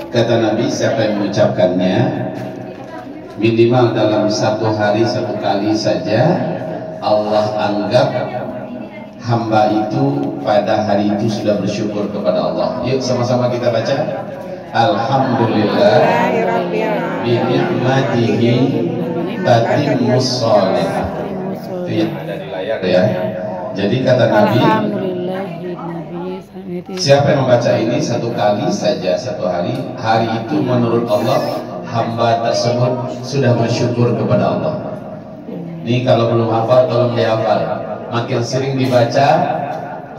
Kata Nabi, siapa yang mengucapkannya minimal dalam satu hari satu kali saja, Allah anggap hamba itu pada hari itu sudah bersyukur kepada Allah. Yuk sama-sama kita baca. Alhamdulillah bi ni'matihi tatimmus sholihah. Itu yang ada di layar ya. Jadi kata Nabi, siapa yang membaca ini satu kali saja satu hari, hari itu menurut Allah hamba tersebut sudah bersyukur kepada Allah. Ini kalau belum hafal tolong dihafal. Makin sering dibaca,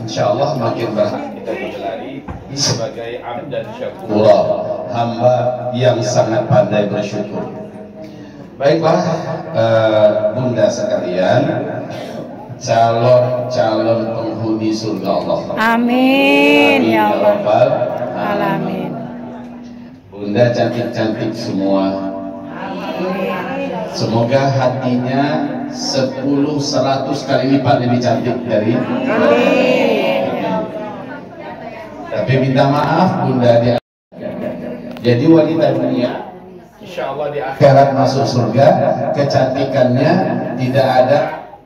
insya Allah makin berhati kita berlari sebagai abd dan syakurah, hamba yang sangat pandai bersyukur. Baiklah, bunda sekalian, calon penghuni surga Allah. Amin ya Rabbal alamin. Bunda cantik-cantik semua. Semoga hatinya 10-100 kali lipat lebih cantik dari. Tapi minta maaf Bunda, jadi wanita dunia insya Allah di akhirat masuk surga, kecantikannya tidak ada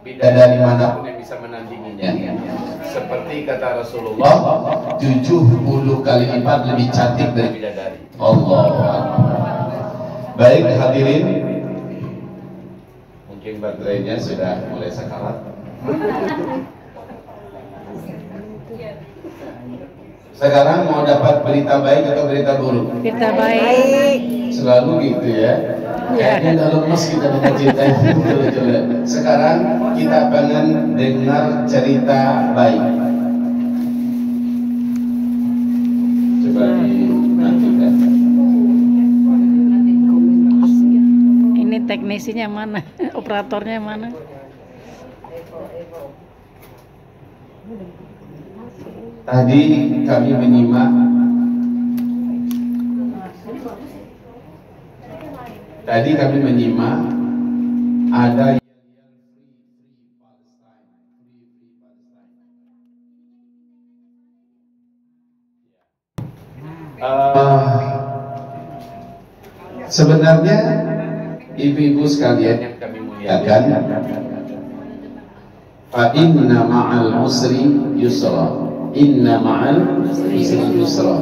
bidadari manapun yang bisa menandinginya. Seperti kata Rasulullah, 70 kali lipat lebih cantik dari bidadari. Allah. Baik hadirin, mungkin baterainya sudah mulai sekarat. Sekarang mau dapat berita baik atau berita buruk? Berita baik. Selalu gitu ya. Kayaknya udah lemes kita dengan cerita itu. Sekarang kita pengen dengar cerita baik. Coba dinantikan. Ini teknisinya mana? Operatornya mana? Tadi kami menyimak ada sebenarnya ibu-ibu sekalian yang kami muliakan, fa inna ma'al usri yusra. Inna ma'al usri yusra.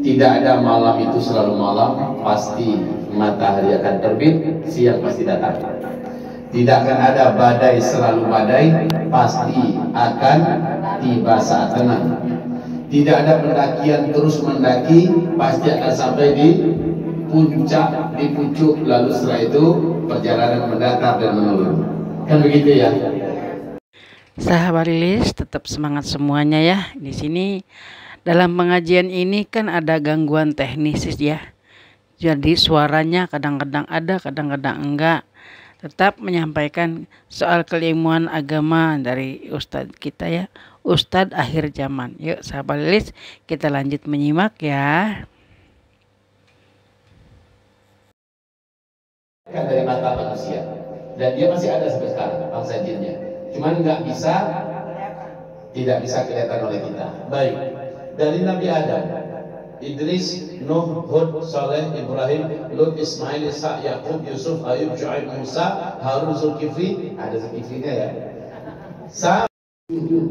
Tidak ada malam itu selalu malam, pasti matahari akan terbit, siang pasti datang. Tidak akan ada badai selalu badai, pasti akan tiba saat tenang. Tidak ada pendakian terus mendaki, pasti akan sampai di puncak, di pucuk, lalu setelah itu perjalanan mendatar dan menurun. Kan begitu ya? Sahabat Lilis, tetap semangat semuanya ya. Di sini dalam pengajian ini kan ada gangguan teknis ya. Jadi suaranya kadang-kadang ada, kadang-kadang enggak. Tetap menyampaikan soal keilmuan agama dari Ustadz kita ya, Ustadz akhir zaman. Yuk sahabat Lilis, kita lanjut menyimak ya. Kan dari mata manusia, dan dia masih ada sampai sekarang bangsa jinnya. Cuman tidak bisa kelihatan oleh kita. Baik, dari Nabi Adam, Idris, Nuh, Hud, Saleh, Ibrahim, Lut, Ismail, Isa, Yakub, Yusuf, Ayub, Shu'aib, Musa, Harun, Zulkifli. Ada Zulkiflinya ya.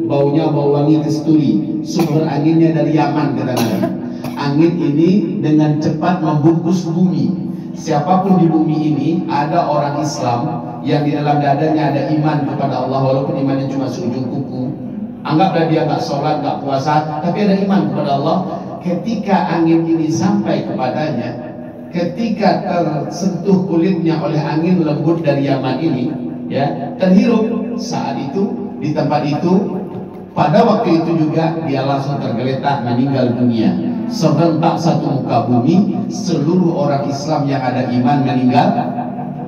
Baunya bau wangi kasturi, sumber anginnya dari Yaman kata Nabi. Angin ini dengan cepat membungkus bumi. Siapapun di bumi ini ada orang Islam yang di dalam dadanya ada iman kepada Allah, walaupun imannya cuma seujung kuku. Anggaplah dia nggak sholat, nggak puasa, tapi ada iman kepada Allah. Ketika angin ini sampai kepadanya, ketika tersentuh kulitnya oleh angin lembut dari Yaman ini, ya, terhirup saat itu di tempat itu, pada waktu itu juga dia langsung tergeletak meninggal dunia. Serentak satu muka bumi, seluruh orang Islam yang ada iman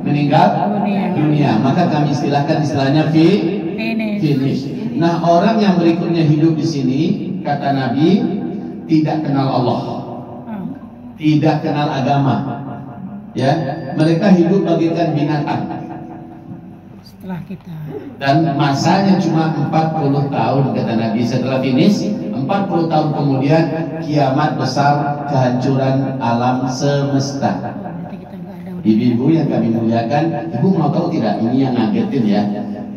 meninggal dunia. Maka kami istilahnya finish. Nah, orang yang berikutnya hidup di sini, kata Nabi, tidak kenal Allah, tidak kenal agama, ya, mereka hidup bagaikan binatang. Setelah kita dan masanya cuma 40 tahun kata Nabi. Setelah finish 40 tahun kemudian kiamat besar, kehancuran alam semesta. Ibu-ibu yang kami muliakan, ibu mau tahu tidak? Ini yang ngagetin ya.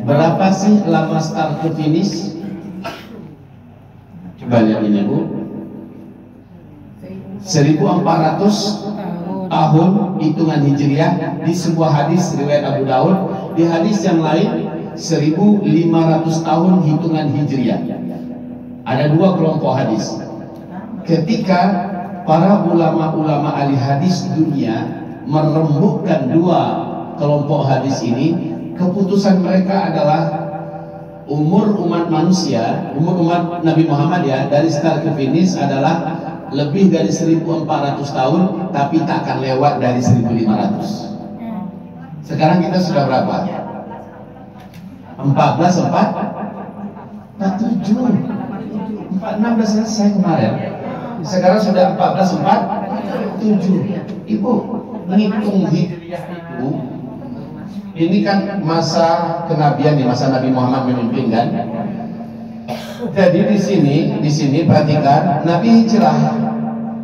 Berapa sih lama start to finish? Coba lihat ini bu. 1400 tahun hitungan hijriah di sebuah hadis riwayat Abu Daud. Di hadis yang lain 1500 tahun hitungan hijriah. Ada dua kelompok hadis. Ketika para ulama-ulama ahli hadis dunia merembukkan dua kelompok hadis ini, keputusan mereka adalah umur umat manusia, umur umat Nabi Muhammad ya, dari start ke finish adalah lebih dari 1400 tahun, tapi tak akan lewat dari 1500. Sekarang kita sudah berapa? 14, 47, 46 sudah selesai kemarin. Sekarang sudah 14, 47. Ibu menghitung hijriah itu, ini kan masa kenabian nih, masa Nabi Muhammad memimpin kan. Jadi di sini perhatikan, Nabi hijrah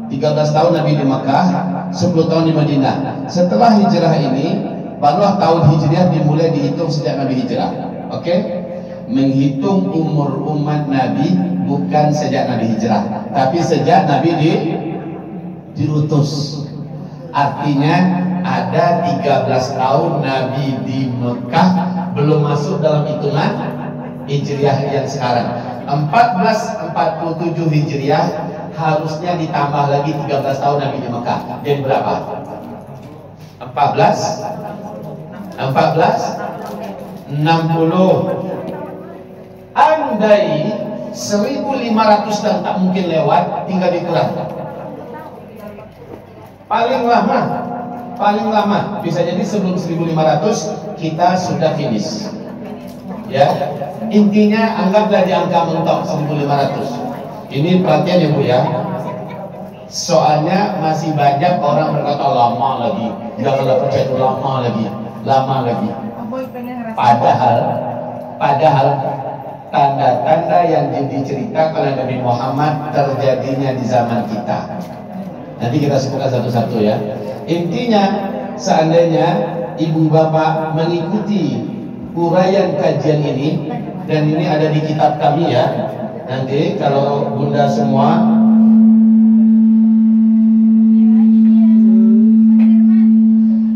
13 tahun Nabi di Makkah, 10 tahun di Madinah. Setelah hijrah ini, barulah tahun hijriah dimulai dihitung sejak Nabi hijrah. Oke? Menghitung umur umat Nabi bukan sejak Nabi hijrah, tapi sejak Nabi diutus. Artinya ada 13 tahun Nabi di Mekah, belum masuk dalam hitungan hijriah yang sekarang. 1447 hijriah harusnya ditambah lagi 13 tahun Nabi di Mekah. Jadi berapa? 60. Andai 1500 dan tak mungkin lewat, tinggal dikurang. Paling lama bisa jadi sebelum 1500 kita sudah finish. Ya, intinya anggaplah di angka mentok 1500. Ini perhatian ya bu ya. Soalnya masih banyak orang berkata lama lagi, janganlah percaya itu lama lagi. Padahal tanda-tanda yang diceritakan oleh Nabi Muhammad terjadinya di zaman kita. Nanti kita sebutkan satu-satu ya. Intinya, seandainya ibu bapak mengikuti uraian kajian ini, dan ini ada di kitab kami ya. Nanti kalau bunda semua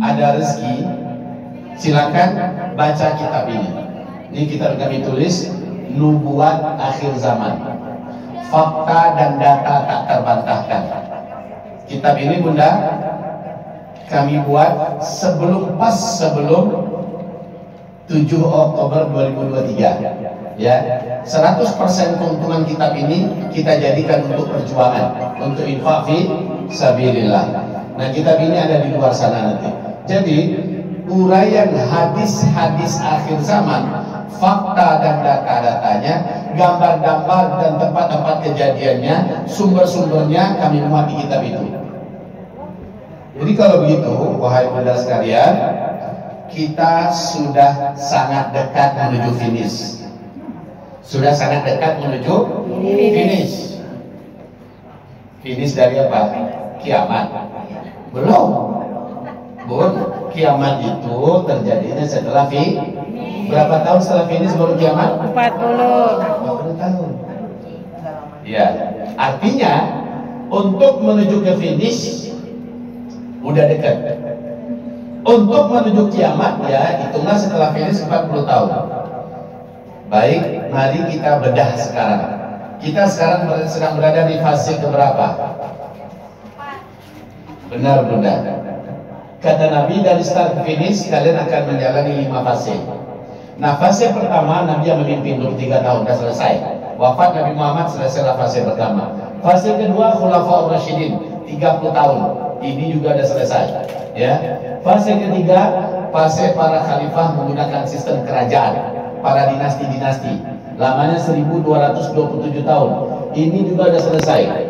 ada rezeki, silakan baca kitab ini. Ini kitab kami tulis, Nubuat Akhir Zaman, Fakta dan Data Tak Terbantahkan. Kitab ini bunda kami buat sebelum 7 Oktober 2023 ya. 100% keuntungan kitab ini kita jadikan untuk perjuangan, untuk infak fi sabilillah. Nah, kitab ini ada di luar sana nanti. Jadi uraian hadis-hadis akhir zaman, fakta dan data-datanya, gambar-gambar dan tempat-tempat kejadiannya, sumber-sumbernya kami muat di kitab itu. Jadi kalau begitu, wahai bunda sekalian, kita sudah sangat dekat menuju finish. Sudah sangat dekat menuju finish. Finish dari apa? Kiamat. Belum. Bun, kiamat itu terjadinya setelah berapa tahun setelah finish baru kiamat? 40 tahun. Ya, artinya untuk menuju ke finish udah dekat. Untuk menuju kiamat ya hitunglah setelah finish 40 tahun. Baik, mari kita bedah sekarang. Kita sekarang sedang berada di fase keberapa? Benar bunda. Kata Nabi dari start ke finish kalian akan menjalani 5 fase. Nah, fase pertama Nabi yang memimpin 23 tahun sudah selesai. Wafat Nabi Muhammad selesailah fase pertama. Fase kedua Khulafaur Rasyidin 30 tahun. Ini juga sudah selesai. Ya. Fase ketiga fase para khalifah menggunakan sistem kerajaan, para dinasti-dinasti. Lamanya 1227 tahun. Ini juga sudah selesai.